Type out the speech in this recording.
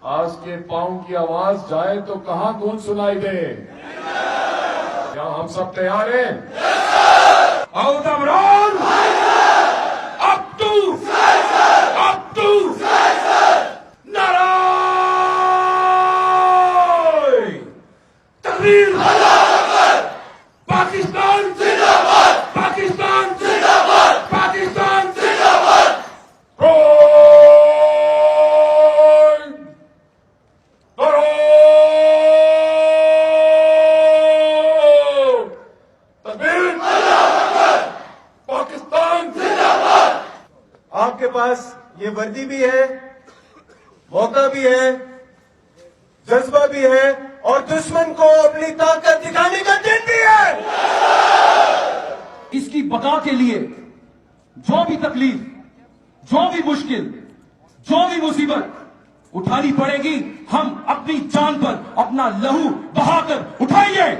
आज के पाँव की आवाज जाए तो कहां गूंज सुनाई दे। क्या हम सब तैयार हैं? आउट अमरान, अप टू नारायण तकबीर, पाकिस्तान जिंदाबाद, पाकिस्तान जिंदाबाद, पाकिस्तान जिंदाबाद। पाकिस्तान जिंदाबाद। आपके पास ये वर्दी भी है, मौका भी है, जज्बा भी है और दुश्मन को अपनी ताकत दिखाने का दिन भी है। इसकी बका के लिए जो भी तकलीफ, जो भी मुश्किल, जो भी मुसीबत उठानी पड़ेगी, हम अपनी जान पर अपना लहू बहाकर उठाएंगे।